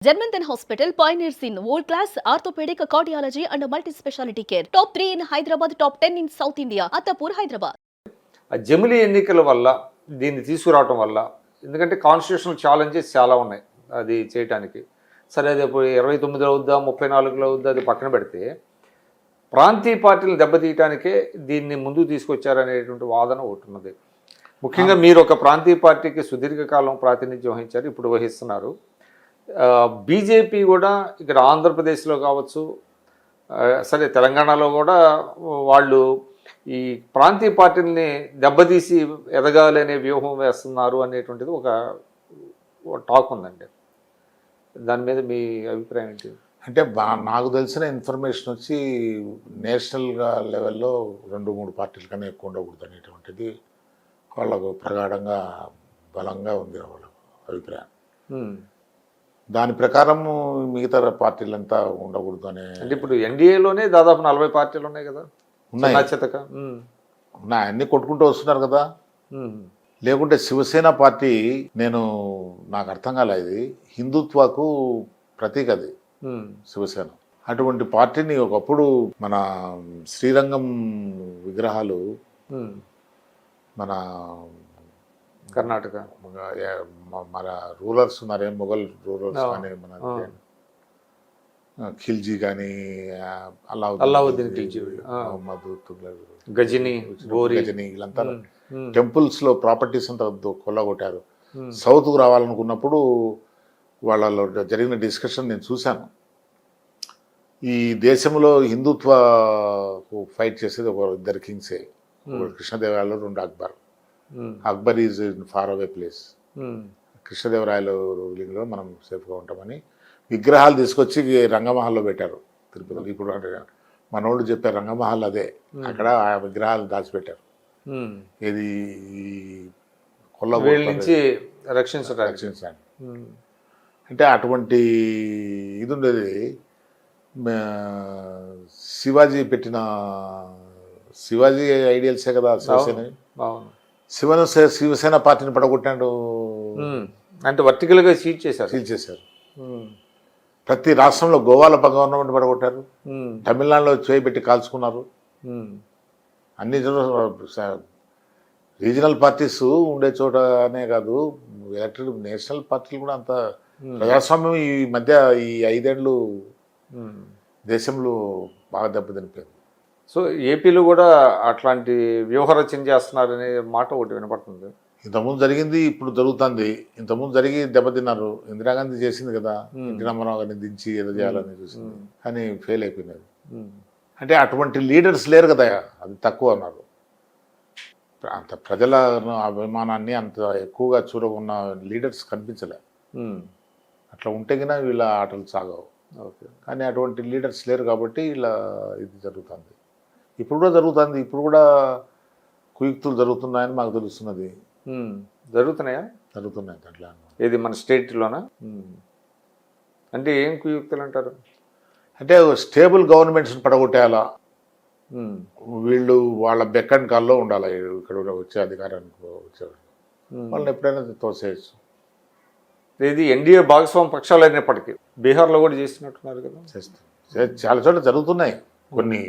Germanton Hospital pioneers in world-class orthopedic cardiology and multi-specialty care. Top 3 in Hyderabad, top 10 in South India. Attapur, Hyderabad. ఆ జమిలీ ఎన్నికల వల్ల దీన్ని తీసుకురావటం వల్ల ఎందుకంటే కాన్స్టిట్యూషనల్ ఛాలెంజెస్ చాలా ఉన్నాయి అది చేయటానికి. సరే అది ఇప్పుడు 29లో అవుద్దా 34లో అవుద్దా అది పక్కన పెడితే ప్రాంతీయ పార్టీలను దెబ్బతీయటానికే దీన్ని ముందుకు తీసుకొచ్చారనేటువంటి వాదన ఒకటి ఉన్నది. ముఖ్యంగా మీరు ఒక ప్రాంతీయ పార్టీకి సుదీర్ఘకాలం ప్రాతినిధ్యం వహించారు, ఇప్పుడు వహిస్తున్నారు. బీజేపీ కూడా ఇక్కడ ఆంధ్రప్రదేశ్లో కావచ్చు, సరే తెలంగాణలో కూడా వాళ్ళు ఈ ప్రాంతీయ పార్టీలని దెబ్బతీసి ఎదగాలి అనే వ్యూహం వేస్తున్నారు అనేటువంటిది ఒక టాక్ ఉందండి. దాని మీద మీ అభిప్రాయం ఏంటి? అంటే నాకు తెలిసిన ఇన్ఫర్మేషన్ వచ్చి నేషనల్గా లెవెల్లో 2-3 పార్టీల కన్నా ఎక్కువ ఉండకూడదు అనేటువంటిది వాళ్ళకు ప్రగాఢంగా బలంగా ఉంది వాళ్ళ అభిప్రాయం. దాని ప్రకారం మిగతా పార్టీలంతా ఉండకూడదు అనే. అంటే ఇప్పుడు ఎన్డీఏలోనే దాదాపు 40 పార్టీలు ఉన్నాయి కదా, ఉన్నాయి అన్నీ కొట్టుకుంటూ వస్తున్నారు కదా. లేకుంటే శివసేన పార్టీ నాకు అర్థం కాలేదు, హిందుత్వకు ప్రతీక అది శివసేన. అటువంటి పార్టీని ఒకప్పుడు మన శ్రీరంగం విగ్రహాలు మన కర్ణాటక మన రూలర్స్ ఉన్నారే, మొఘల్ రూలర్స్ కానీ, మన ఖిల్జీ కానీ, అల్లావుద్దీన్ ఖిల్జీ, గజని వీళ్ళంతా టెంపుల్స్లో ప్రాపర్టీస్ అంతా కొల్లగొట్టారు. సౌత్కు రావాలనుకున్నప్పుడు వాళ్ళలో జరిగిన డిస్కషన్ నేను చూశాను. ఈ దేశంలో హిందుత్వ ఫైట్ చేసేది ఒక 2 కింగ్సే, కృష్ణదేవరాయలు, 2 Akbar. Akbar is in far away place. కృష్ణదేవరాయలు రూలింగ్లో మనం సేఫ్గా ఉంటామని విగ్రహాలు తీసుకొచ్చి రంగమహల్లో పెట్టారు తిరుపతిలో. ఇప్పుడు అంటే మనోళ్ళు చెప్పారు రంగమహల్ అదే, అక్కడ ఆ విగ్రహాలు దాచిపెట్టారు. ఇది కొల్ల నుంచి రక్షించడానికి. అంటే అటువంటి ఇది ఉండేది. శివాజీ పెట్టిన శివాజీ ఐడియల్సే కదా శివసేన. శివసేన పార్టీని పడగొట్టాడు అంటే వర్టికల్గా సీల్ చేశారు. ప్రతి రాష్ట్రంలో గోవాలో గవర్నమెంట్ పడగొట్టారు, తమిళనాడులో చేయిబెట్టి కాల్చుకున్నారు. అన్ని రీజనల్ పార్టీస్ ఉండే చోటనే కాదు, ఎలక్టెడ్ నేషనల్ పార్టీలు కూడా అంత ప్రజాస్వామ్యం ఈ మధ్య ఈ 5 ఏళ్ళు దేశంలో బాగా దెబ్బతినిపోయింది. సో ఏపీలో కూడా అట్లాంటి వ్యూహరచన చేస్తున్నారనే మాట ఒకటి వినపడుతుంది. ఇంతకుముందు జరిగింది, ఇప్పుడు జరుగుతుంది. ఇంతకుముందు జరిగి దెబ్బతిన్నారు. ఇందిరాగాంధీ చేసింది కదా, ఎన్టీ రామారావు గారిని దించి ఏదో చేయాలని చూసింది, కానీ ఫెయిల్ అయిపోయినది. అంటే అటువంటి లీడర్స్ లేరు కదా, అది తక్కువ అన్నారు. అంత ప్రజల అభిమానాన్ని అంత ఎక్కువగా చూడకున్న లీడర్స్ కనిపించలే. అట్లా ఉంటే కన్నా వీళ్ళ ఆటలు సాగవు. కానీ అటువంటి లీడర్స్ లేరు కాబట్టి ఇలా ఇది జరుగుతుంది. ఇప్పుడు కూడా జరుగుతుంది. ఇప్పుడు కూడా కుయుక్తులు జరుగుతున్నాయని మాకు తెలుస్తున్నది. జరుగుతున్నాయా? జరుగుతున్నాయి. అట్లా ఇది మన స్టేట్లోనా? అంటే ఏం కుయుక్తులు అంటారు? అంటే స్టేబుల్ గవర్నమెంట్స్ని పడగొట్టేయాలా, వీళ్ళు వాళ్ళ బెక్ అండ్ కాల్లో ఉండాలి. ఇక్కడ వచ్చే అధికారానికి వచ్చేవాళ్ళు వాళ్ళని ఎప్పుడైనా తోసేయచ్చు. ఇది ఎన్డీఏ భాగస్వామ్య పక్షాలు అయినప్పటికీ బీహార్లో కూడా చేస్తున్నట్టున్నారు కదా. చేస్తారు, చాలా చోట్ల జరుగుతున్నాయి. కొన్ని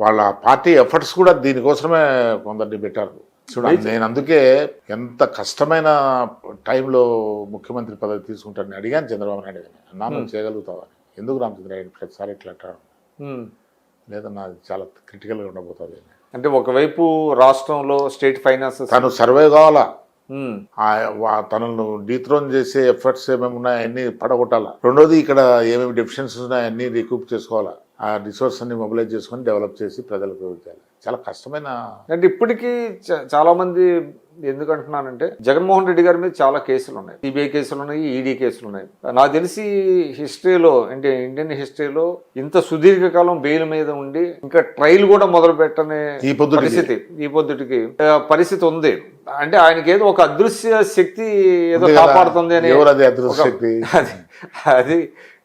వాళ్ళ పార్టీ ఎఫర్ట్స్ కూడా దీనికోసమే కొందరిని పెట్టారు. చూడండి, నేను అందుకే ఎంత కష్టమైన టైంలో ముఖ్యమంత్రి పదవి తీసుకుంటానని అడిగాను చంద్రబాబు నాయుడు గారిని. అన్నాను చేయగలుగుతావని. ఎందుకు రామచంద్రయ్య ప్రతిసారి ఇట్లా అంటాడు? లేదా నాది చాలా క్రిటికల్గా ఉండబోతుంది. అంటే ఒకవైపు రాష్ట్రంలో స్టేట్ ఫైనాన్సెస్ తను సర్వే కావాలా, తనను డీథ్రోన్ చేసే ఎఫర్ట్స్ ఏమేమి ఉన్నాయో అన్నీ పడగొట్టాలా. రెండోది ఇక్కడ ఏమేమి డెఫిషియన్సీస్ ఉన్నాయో అన్నీ రికూప్ చేసుకోవాలా. ఆ రిసోర్స్ అన్ని మొబిలైజ్ చేసుకొని డెవలప్ చేసి ప్రజలకు చేయాలి. చాలా కష్టమైన. అంటే ఇప్పటికీ చాలా మంది ఎందుకంటున్నానంటే జగన్మోహన్ రెడ్డి గారి మీద చాలా కేసులు ఉన్నాయి, సిబిఐ కేసులు ఉన్నాయి, ఈడీ కేసులు ఉన్నాయి. నాకు తెలిసి హిస్టరీలో, అంటే ఇండియన్ హిస్టరీలో ఇంత సుదీర్ఘకాలం బెయిల్ మీద ఉండి ఇంకా ట్రయల్ కూడా మొదలు పెట్టనే ఈ పొద్దుటికి పరిస్థితి ఉంది. అంటే ఆయనకి ఏదో ఒక అదృశ్య శక్తి ఏదో కాపాడుతుంది అని అది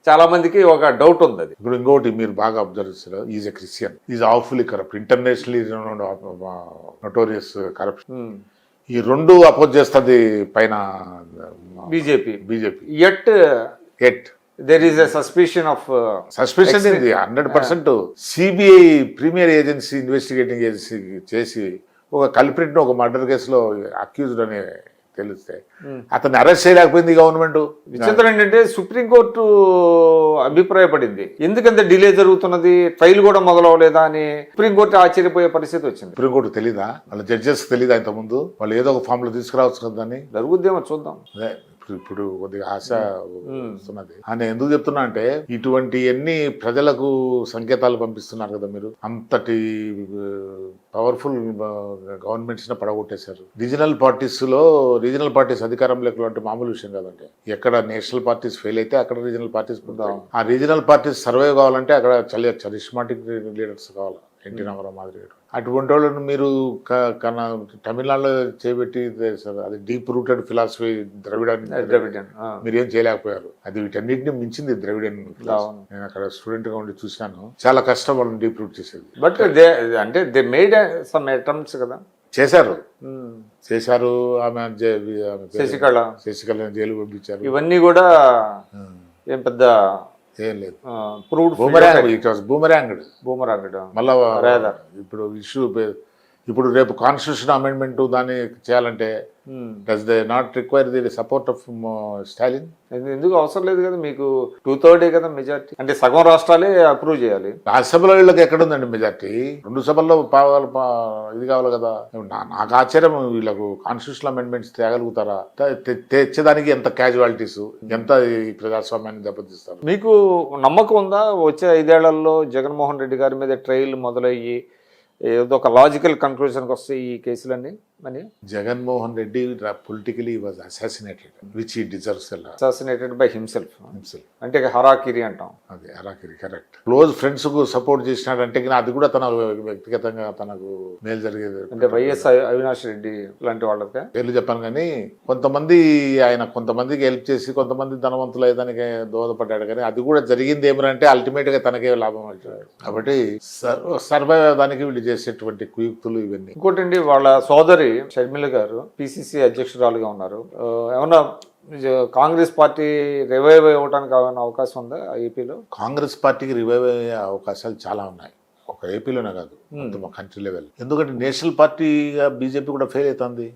చాలా మందికి ఒక డౌట్ ఉంది. అది ఇప్పుడు ఇంకోటి మీరు బాగా అబ్జర్వ్ చేస్తారు, is a Christian, is awfully corrupt, internationally notorious corruption. ఈ రెండు అపోజ్ చేస్తుంది పైన BJP. At yet. There is a suspicion of suspicion ఇది 100%. CBI premier agency investigating agency చేసి ఒక కల్ప్రిట్ ఒక మర్డర్ కేసులో అక్యూజ్డ్ అని తెలిస్తే అతన్ని అరెస్ట్ చేయలేకపోయింది గవర్నమెంట్. విచిత్రం ఏంటంటే సుప్రీంకోర్టు అభిప్రాయపడింది ఎందుకంత డిలే జరుగుతున్నది, ట్రయల్ కూడా మొదలవలేదా అని సుప్రీంకోర్టు ఆశ్చర్యపోయే పరిస్థితి వచ్చింది. సుప్రీంకోర్టు తెలీదా, వాళ్ళ జడ్జెస్ తెలీదా ఇంతకుముందు? వాళ్ళు ఏదో ఒక ఫామ్ లో తీసుకురావచ్చు కదా దాన్ని. జరుగుద్దేమో చూద్దాం. అదే ఇప్పుడు కొద్దిగా ఆశ వస్తున్నది అని ఎందుకు చెప్తున్నా అంటే ఇటువంటి ఎన్ని ప్రజలకు సంకేతాలు పంపిస్తున్నారు కదా మీరు. అంతటి పవర్ఫుల్ గవర్నమెంట్స్ ని పడగొట్టేశారు. రీజనల్ పార్టీస్ అధికారంలోకి అంటే మామూలు విషయం కాదండి. ఎక్కడ నేషనల్ పార్టీస్ ఫెయిల్ అయితే అక్కడ రీజనల్ పార్టీస్ పుడతాయి. ఆ రీజనల్ పార్టీస్ సర్వైవ్ కావాలంటే అక్కడ చరిష్మాటిక్ లీడర్స్ కావాలి. ఎన్టీ రామారావు మాదిరి అటువంటి వాళ్ళని మీరు తమిళనాడులో చేపెట్టి అది డీప్ రూటెడ్ ఫిలాసఫీ ద్రవిడన్ మీరు ఏం చేయలేకపోయారు. అది వీటన్నిటిని మించింది ద్రవిడన్. నేను అక్కడ స్టూడెంట్ గా ఉండి చూశాను. చాలా కష్టం వాళ్ళని డీప్ రూట్ చేసేది. బట్ అంటే దే మేడ్ సమ్ అటెంప్ట్స్ కదా. చేశారు. ఆమె శశికళ జైలు పంపించారు. ఇవన్నీ కూడా ఏం పెద్ద ఏం లేదు. బూమరాంగడ్ మళ్ళా ఇప్పుడు రేపు కాన్స్టిట్యూషన్ అమెండ్మెంట్ దాన్ని చేయాలంటే does they not require the support of Stalin? ఎందుకు అవసరం లేదు కదా, మీకు 2/3 కదా మెజార్టీ. అంటే సగం రాష్ట్రాలే అప్రూవ్ చేయాలి. రాజ్యసభలో వీళ్ళకి ఎక్కడుందండి మెజార్టీ? 2 సభల్లో ఇది కావాలి కదా. నాకు ఆశ్చర్యం, వీళ్ళకు కాన్స్టిట్యూషన్ అమెండ్మెంట్స్ తేగలుగుతారా? తెచ్చేదానికి ఎంత క్యాజువాలిటీస్, ఎంత ఈ ప్రజాస్వామ్యాన్ని దెబ్బతీస్తారు? మీకు నమ్మకం ఉందా వచ్చే 5 ఏళ్లలో జగన్మోహన్ రెడ్డి గారి మీద ట్రయల్ మొదలయ్యి ఏదో ఒక లాజికల్ కన్క్లూజన్కి వస్తాయి ఈ కేసులన్నీ? అని Jaganmohan Reddy politically was assassinated which he deserves. Assassinated by himself. అంటే హరాకిరి అంటాం. అదే హరాకిరి, కరెక్ట్. క్లోజ్ ఫ్రెండ్స్ కు సపోర్ట్ చేసినాడంటే అది కూడా తన వ్యక్తిగతంగా తనకు మేలు జరిగేది. అంటే వైఎస్ అవినాష్ రెడ్డి లాంటి వాళ్ళకి పేర్లు చెప్పాను కానీ ఆయన కొంతమందికి హెల్ప్ చేసి కొంతమంది ధనవంతులు అయ్యేదానికి దోహదపడ్డాడు. కానీ అది కూడా జరిగింది ఏమనంటే అల్టిమేట్ గా తనకే లాభం వచ్చాడు. కాబట్టి సర్వైవ్ అవ్వడానికి వీళ్ళు చేసేటువంటి కుయుక్తులు ఇవన్నీ. ఇంకోటండి, వాళ్ళ సోదరి షర్మిల గారు పిసిసి అధ్యక్షురాలుగా ఉన్నారు. ఏమన్నా కాంగ్రెస్ పార్టీ రివైవ్ అవ్వడానికి అవకాశం ఉందా ఏపీలో? కాంగ్రెస్ పార్టీకి రివైవ్ అయ్యే అవకాశాలు చాలా ఉన్నాయి. ఒక ఏపీలోనే కాదు, మా కంట్రీ లెవెల్. ఎందుకంటే నేషనల్ పార్టీగా బీజేపీ కూడా ఫెయిల్ అవుతుంది.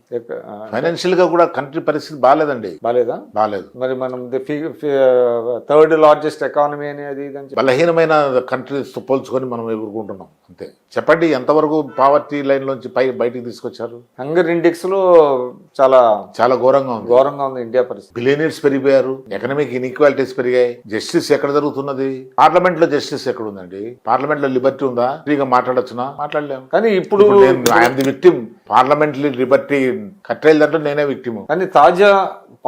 ఫైనాన్షియల్ గా కూడా కంట్రీ పరిస్థితి బాగాలేదండి. బాగాలేదు. మరి మనం 3rd లార్జెస్ట్ ఎకానమీ అనేది బలహీనమైన కంట్రీస్ తో పోల్చుకొని మనం ఎదుర్కొంటున్నాం. అంతే. చెప్పండి, ఎంతవరకు పావర్టీ లైన్ లోంచి బయటికి తీసుకొచ్చారు? హంగర్ ఇండెక్స్ లో చాలా ఘోరంగా ఉంది ఇండియా పరిస్థితి. బిలియనీర్స్ పెరిగిపోయారు, ఎకనామిక్ ఇన్ఈక్వాలిటీస్ పెరిగాయి. జస్టిస్ ఎక్కడ జరుగుతున్నది? పార్లమెంట్ లో జస్టిస్ ఎక్కడ ఉందండి? పార్లమెంట్ లో లిబర్టీ ఉందా? ఫ్రీగా మాట్లాడొచ్చునా? మాట్లాడలేము. కానీ ఇప్పుడు I'm the victim. Parliamentary liberty కట్టేయాలి దాంట్లో నేనే విక్టిమ్. కానీ తాజా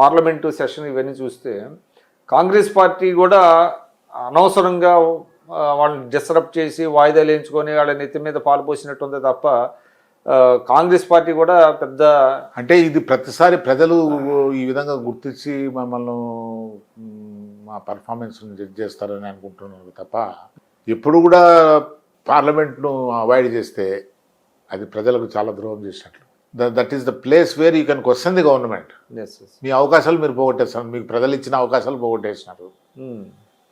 పార్లమెంటు సెషన్ ఇవన్నీ చూస్తే కాంగ్రెస్ పార్టీ కూడా అనవసరంగా వాళ్ళని డిస్టర్బ్ చేసి వాయిదాలు వేయించుకొని వాళ్ళ నెత్తి మీద పాలు పోసినట్టుంది తప్ప కాంగ్రెస్ పార్టీ కూడా పెద్ద అంటే ఇది ప్రతిసారి ప్రజలు ఈ విధంగా గుర్తించి మమ్మల్ని మా పర్ఫార్మెన్స్ జడ్జ్ చేస్తారని అనుకుంటున్నారు తప్ప ఎప్పుడు కూడా పార్లమెంట్ను అవాయిడ్ చేస్తే అది ప్రజలకు చాలా ద్రోహం చేసినట్లు. That is the place where you can question the government. మీ అవకాశాలు మీరు పోగొట్టేస్తారు, మీకు ప్రజలు ఇచ్చిన అవకాశాలు పోగొట్టేసినారు.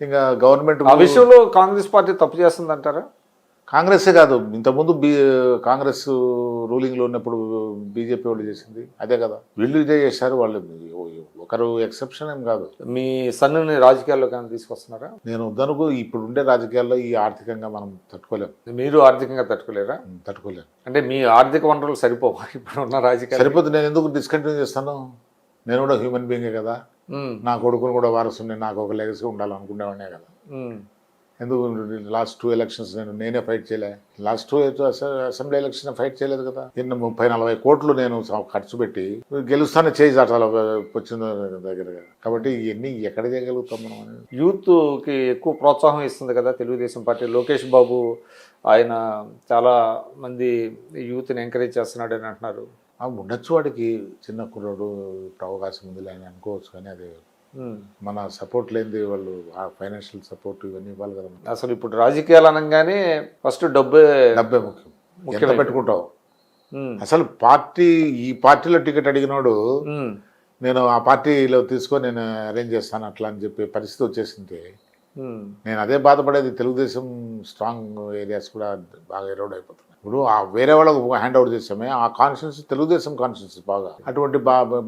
ఇంకా గవర్నమెంట్ ఆ విషయంలో కాంగ్రెస్ పార్టీ తప్పు చేస్తుంది అంటారా? కాంగ్రెసే కాదు, ఇంతకుముందు కాంగ్రెస్ రూలింగ్లో ఉన్నప్పుడు బీజేపీ వాళ్ళు చేసింది అదే కదా. వీళ్ళు ఇదే చేశారు. వాళ్ళు ఒకరు ఎక్సెప్షన్ ఏం కాదు. మీ సన్నుని రాజకీయాల్లో కానీ తీసుకొస్తున్నారా? నేను వద్దనుకు. ఇప్పుడు ఉండే రాజకీయాల్లో ఈ ఆర్థికంగా మనం తట్టుకోలేము. మీరు ఆర్థికంగా తట్టుకోలేరా? తట్టుకోలేము. అంటే మీ ఆర్థిక వనరులు సరిపోవా ఇప్పుడు ఉన్న రాజకీయాలు? సరిపోతే నేను ఎందుకు డిస్కంటిన్యూ చేస్తాను? నేను కూడా హ్యూమన్ బీయింగే కదా. నా కొడుకుని కూడా వారసుని, నాకు ఒక లెగసీ ఉండాలనుకునేవాడినే కదా. ఎందుకు లాస్ట్ 2 ఎలక్షన్స్ నేనే ఫైట్ చేయలే? లాస్ట్ 2 అసెంబ్లీ ఎలక్షన్ ఫైట్ చేయలేదు కదా. 30-40 కోట్లు నేను ఖర్చు పెట్టి గెలుస్తానే చేయి చాటాల వచ్చిన దగ్గర. కాబట్టి ఇవన్నీ ఎక్కడ చేయగలుగుతాం మనం? యూత్కి ఎక్కువ ప్రోత్సాహం ఇస్తుంది కదా తెలుగుదేశం పార్టీ. లోకేష్ బాబు ఆయన చాలా మంది యూత్ని ఎంకరేజ్ చేస్తున్నాడు అని అంటున్నారు. ఉండొచ్చు, వాడికి చిన్న కుర్రాడు ఇప్పుడు అవకాశం ఉంది అని అనుకోవచ్చు. కానీ అదే మన సపోర్ట్ లేనిది వాళ్ళు ఫైనాన్షియల్ సపోర్ట్ ఇవన్నీ ఇవ్వాలి కదా. అసలు ఇప్పుడు రాజకీయాలు అనగానే ఫస్ట్ డబ్బే ముఖ్యం. పెట్టుకుంటావు అసలు ఈ పార్టీలో టికెట్ అడిగినోడు నేను ఆ పార్టీలో తీసుకొని నేను అరేంజ్ చేస్తాను అట్లా అని చెప్పి పరిస్థితి వచ్చేసింది. నేను అదే బాధపడేది, తెలుగుదేశం స్ట్రాంగ్ ఏరియాస్ కూడా బాగా ఎరోడ్ అయిపోతున్నాయి. ఇప్పుడు ఆ వేరే వాళ్ళకు హ్యాండ్ ఓవర్ చేసామే, ఆ కాన్షియన్స్ తెలుగుదేశం కాన్షియన్స్ బాగా అటువంటి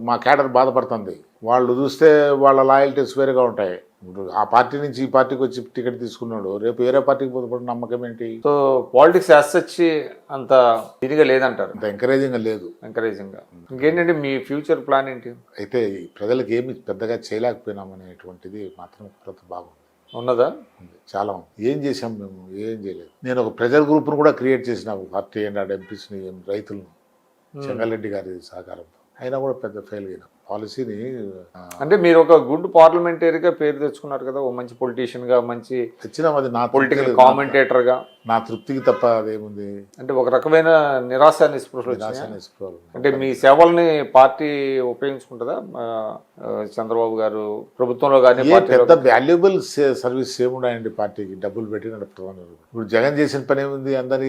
మా క్యాడర్ బాధపడుతుంది. వాళ్ళు చూస్తే వాళ్ళ లాయల్టీస్ వేరేగా ఉంటాయి. ఇప్పుడు ఆ పార్టీ నుంచి ఈ పార్టీకి వచ్చి టికెట్ తీసుకున్నాడు, రేపు వేరే పార్టీకి పోతే నమ్మకం ఏంటి? సో పాలిటిక్స్ వచ్చి అంత ఇదిగా లేదంటారు, అంత ఎంకరేజింగ్ లేదు. ఎంకరేజింగ్గా. ఇంకేంటంటే మీ ఫ్యూచర్ ప్లాన్ ఏంటి? అయితే ప్రజలకు ఏమి పెద్దగా చేయలేకపోయినామనేటువంటిది మాత్రం కొరత బాగుంది, ఉన్నదా? చాలా ఉంది. ఏం చేసాం మేము? ఏం చేయలేదు. నేను ఒక ప్రెజర్ గ్రూప్ను కూడా క్రియేట్ చేసిన, 40 ఎంపీస్ని, రైతులను, చెంగారెడ్డి గారి సహకారంతో. అయినా కూడా పెద్ద ఫెయిల్ అయినా పాలసీని. అంటే మీరు ఒక గుడ్ పార్లమెంటరీగా పేరు తెచ్చుకున్నారు కదా, ఓ మంచి పొలిటీషియన్ గా, మంచి తెచ్చినాం. అది నా పొలిటికల్ కామెంటేటర్ గా. నా తృప్తికి తప్ప అదేముంది? అంటే ఒక రకమైన నిరాశ నిస్పృహలు నిరాశ వచ్చినాయా? నిస్పృహలు. అంటే మీ సేవల్ని పార్టీ ఉపయోగించుకుంటుందా? చంద్రబాబు గారు ప్రభుత్వంలో కానీ పెద్ద వాల్యుబుల్ సర్వీస్ ఏమున్నాయండి పార్టీకి? డబ్బులు పెట్టి నడుపుతున్నారు. ఇప్పుడు జగన్ చేసిన పని ఏముంది? అందరి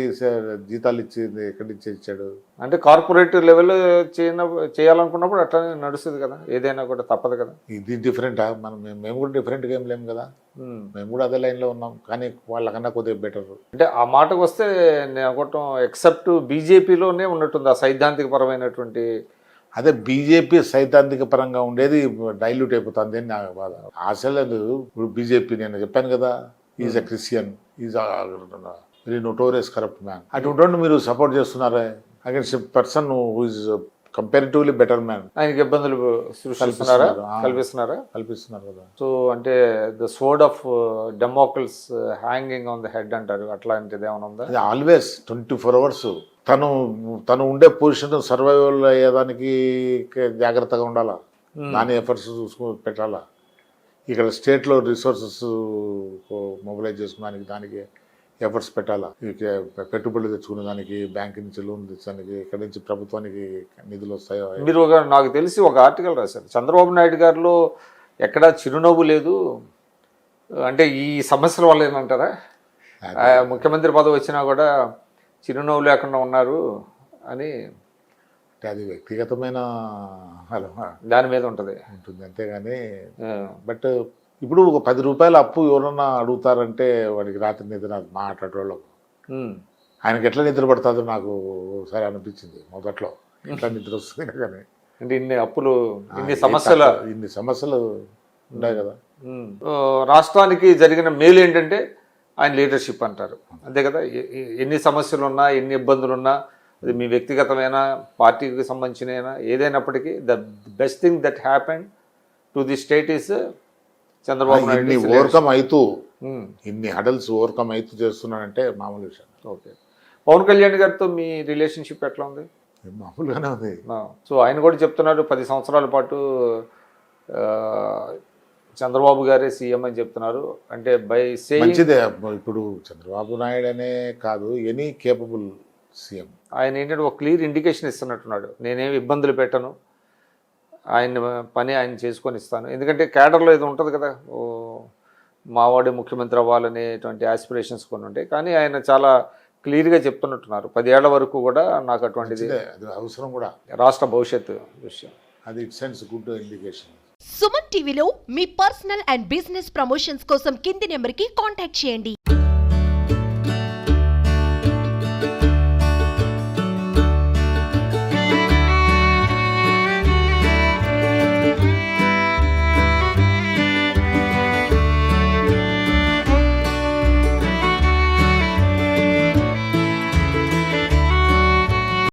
జీతాలు ఇచ్చింది ఎక్కడి నుంచి ఇచ్చాడు? అంటే కార్పొరేట్ లెవెల్లో చేయాలనుకున్నప్పుడు అట్లానే నడుస్తుంది కదా, ఏదైనా కూడా తప్పదు కదా. ఇది డిఫరెంటా? మేము కూడా డిఫరెంట్గా ఏం లేము కదా, మేము కూడా అదే లైన్లో ఉన్నాం. కానీ వాళ్ళకన్నా కొద్దిగా బెటర్. అంటే ఆ మాటకు వస్తే నేను అనుకోవటం ఎక్సెప్ట్ బీజేపీలోనే ఉన్నట్టుంది ఆ సైద్ధాంతిక పరమైనటువంటి. అదే బీజేపీ సైద్ధాంతిక పరంగా ఉండేది డైల్యూట్ అయిపోతుంది అని నా బాధ. అసలు ఇప్పుడు బీజేపీ, నేను చెప్పాను కదా, is a Christian, is very notorious corrupt man. అటువంటి మీరు సపోర్ట్ చేస్తున్నారా against person who is comparatively better man? ఆయనకి ఇబ్బందులు సృష్టిస్తున్నారా? కల్పిస్తున్నారు కదా. సో అంటే the sword of Democrats hanging on the head అంటారు, అట్లాంటిది ఏమైనా ఉందా? అది ఆల్వేస్ 24 hours తను ఉండే పొజిషన్ సర్వైవల్ అయ్యేదానికి జాగ్రత్తగా ఉండాలా, దాని ఎఫర్ట్స్ పెట్టాలా. ఇక్కడ స్టేట్లో రిసోర్సెస్ మొబిలైజ్ చేసుకున్నానికి దానికి ఎఫర్ట్స్ పెట్టాలా. పెట్టుబడులు తెచ్చుకునే దానికి, బ్యాంక్ నుంచి లోన్ తెచ్చడానికి, ఇక్కడ నుంచి ప్రభుత్వానికి నిధులు వస్తాయో. మీరు నాకు తెలిసి ఒక ఆర్టికల్ రాశారు, చంద్రబాబు నాయుడు గారిలో ఎక్కడా చిరునవ్వు లేదు అంటే ఈ సమస్యల వల్ల ఏమంటారా? ముఖ్యమంత్రి పదవి వచ్చినా కూడా చిరునవ్వు లేకుండా ఉన్నారు అని. అంటే అది వ్యక్తిగతమైన దాని మీద ఉంటుంది, అంతేగాని. బట్ ఇప్పుడు ఒక 10 రూపాయల అప్పు ఎవరన్నా అడుగుతారంటే వాడికి రాత్రి నిద్ర మాట్లాడేవాళ్ళకు. ఆయనకి ఎట్లా నిద్ర పడుతుందో నాకు ఒకసారి అనిపించింది మొదట్లో, ఎట్లా నిద్ర వస్తుంది కానీ. అంటే ఇన్ని అప్పులు, ఇన్ని సమస్యలు ఉన్నాయి కదా. రాష్ట్రానికి జరిగిన మేలు ఏంటంటే ఆయన లీడర్షిప్ అంటారు, అంతే కదా. ఎన్ని సమస్యలు ఉన్నా, ఎన్ని ఇబ్బందులు ఉన్నా, అది మీ వ్యక్తిగతమైన, పార్టీకి సంబంధించిన ఏదైనప్పటికీ the best thing that happen to the state is Chandrababu Naidu. ఇన్ని హడల్స్ ఓవర్కమ్ అవుతూ చేస్తున్నాడంటే మామూలు విషయం. ఓకే. పవన్ కళ్యాణ్ గారితో మీ రిలేషన్షిప్ ఎట్లా ఉంది? మామూలుగానే ఉంది. సో ఆయన కూడా చెప్తున్నారు 10 సంవత్సరాల పాటు చంద్రబాబు గారే సీఎం అని చెప్తున్నారు. అంటే బై మంచిదే. ఇప్పుడు చంద్రబాబు నాయుడు అనే కాదు, ఎనీ కేపబుల్ సీఎం. ఆయన ఏంటంటే ఒక క్లియర్ ఇండికేషన్ ఇస్తున్నట్టున్నాడు, నేనేమి ఇబ్బందులు పెట్టను, ఆయన పని ఆయన చేసుకొని ఇస్తాను. ఎందుకంటే క్యాడర్లో ఏదో ఉంటుంది కదా, మావాడే ముఖ్యమంత్రి అవ్వాలనేటువంటి ఆస్పిరేషన్స్ కొన్ని ఉంటాయి. కానీ ఆయన చాలా క్లియర్గా చెప్తున్నట్టున్నారు 10 ఏళ్ల వరకు కూడా నాకు అటువంటిది అవసరం కూడా, రాష్ట్ర భవిష్యత్తు విషయం. అది it sends good indication. Suman టీవీలో మీ పర్సనల్ అండ్ బిజినెస్ ప్రమోషన్స్ కోసం కింది నెంబర్కి కాంటాక్ట్ చేయండి.